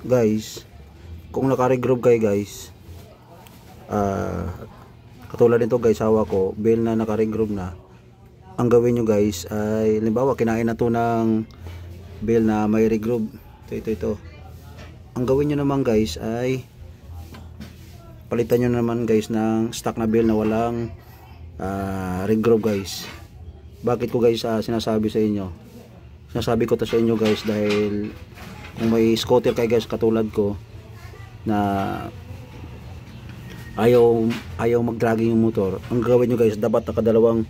guys, kung naka-regroove kayo guys, katulad nito guys, hawa ko bell na naka-regroove na, ang gawin nyo guys ay halimbawa kinain na to ng bell na may regroove, ito ang gawin nyo naman guys ay palitan nyo naman guys ng stock na bell na walang regroove guys. Bakit ko guys sinasabi sa inyo, sinasabi ko to sa inyo guys, dahil kung may scooter kayo guys katulad ko na ayaw mag-dragging yung motor, ang gawin nyo guys, dapat nakadalawang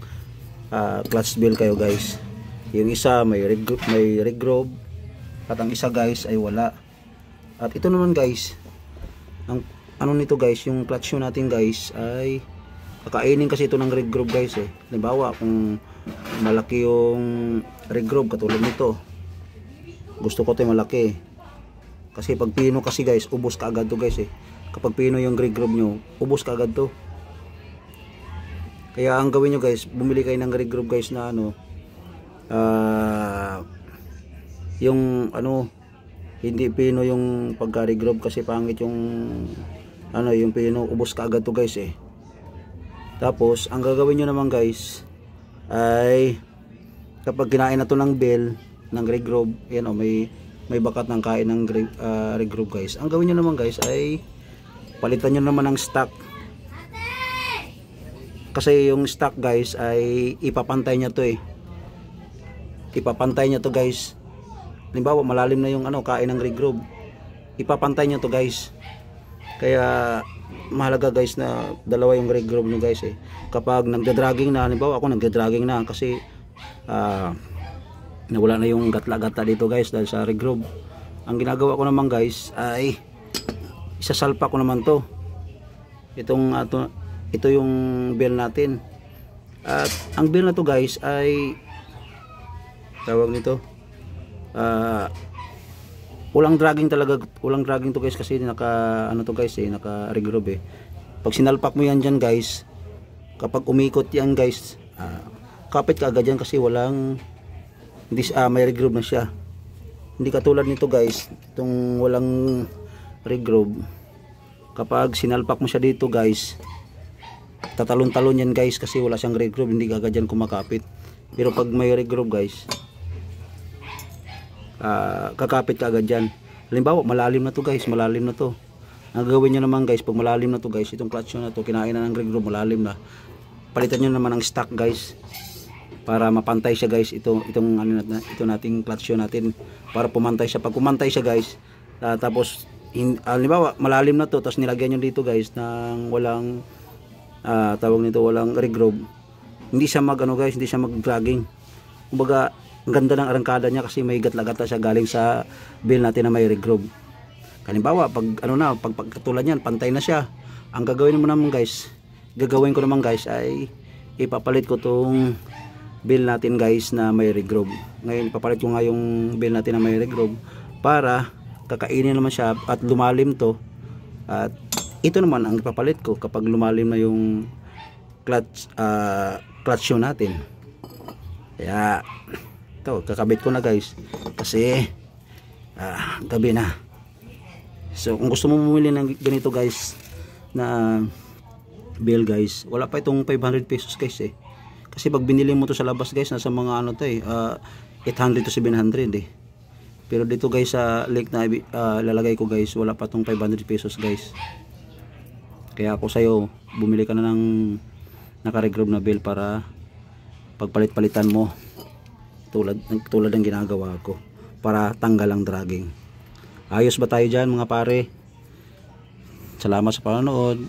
clutch bell kayo guys. Yung isa may regroove at ang isa guys ay wala. At ito naman guys, ang ano nito guys, yung clutch shoe natin guys ay kakainin kasi ito ng regroove guys eh. Halimbawa kung malaki yung regroove katulad nito, gusto ko ito yung malaki kasi pag pino kasi guys, ubos ka agad to guys eh. Kapag pino yung regroove nyo, ubos ka agad to. Kaya ang gawin nyo guys, bumili kayo ng regroove guys na yung hindi pino yung pagka regroove kasi pangit yung yung pino, ubos ka agad to guys eh. Tapos ang gagawin nyo naman guys ay kapag kinain na to ng bell ng regroove, yan may bakat ng kain ng regroove guys, ang gawin nyo naman guys ay palitan nyo naman ng stock. Kasi yung stock guys ay ipapantay niya to eh. Ipapantay niya to guys. Halimbawa malalim na yung kain ng regroove, ipapantay niya to guys. Kaya mahalaga guys na dalawa yung regroove nyo guys eh. Kapag nagda-dragging na, halimbawa ako nagda-dragging na kasi nawala na yung gatla-gatla dito guys dahil sa regroove. Ang ginagawa ko naman guys ay isasalpa ko naman to. Ito yung bell natin. At ang bell na to guys ay tawag nito walang dragging talaga, walang dragging to guys kasi naka to guys eh, naka regroove eh. Pag sinalpak mo yan dyan guys, kapag umikot yan guys, kapit ka agad yan kasi walang may regroove na siya. Hindi katulad nito guys, itong walang regroove, kapag sinalpak mo siya dito guys, tatalon-talon yan guys kasi wala siyang regroove, hindi agad yan kumakapit. Pero pag may regroove guys, kakapit ka agad yan. Halimbawa malalim na to guys, malalim na to. Ang gawin nyo naman guys, pag malalim na to guys, itong clutch na to, kinain na ng regroove, malalim na, palitan nyo naman ng stock guys para mapantay siya guys. Ito nating clutch natin para pumantay siya. Pag pumantay siya guys, tapos halimbawa malalim na to, tapos nilagyan nyo dito guys ng walang tawag nito, walang regroove, hindi siya guys, hindi siya mag-dragging. Kumbaga ang ganda ng arangkada niya kasi may gatla-gatla siya galing sa bell natin na may regroove. Halimbawa pag pagkatulan yan, pantay na siya. Ang gagawin mo naman guys, gagawin ko naman guys ay ipapalit ko tong bell natin guys na may regroove. Ngayon ipapalit ko nga yung bell natin na may regroove para kakainin naman siya at lumalim to. At ito naman ang ipapalit ko kapag lumalim na yung clutch shoe natin. Kaya ito, kakabit ko na guys kasi gabi na. So kung gusto mo bumili ng ganito guys na bell guys, wala pa itong 500 pesos guys eh. Kasi pag binili mo to sa labas guys, nasa mga 800 to 700 eh. Pero dito guys sa link na lalagay ko guys, wala pa itong 500 pesos guys. Kaya ako sa'yo, bumili ka na ng naka-regroove na bell para pagpalit-palitan mo tulad ng ginagawa ko para tanggal ang dragging. Ayos ba tayo dyan mga pare? Salamat sa panonood.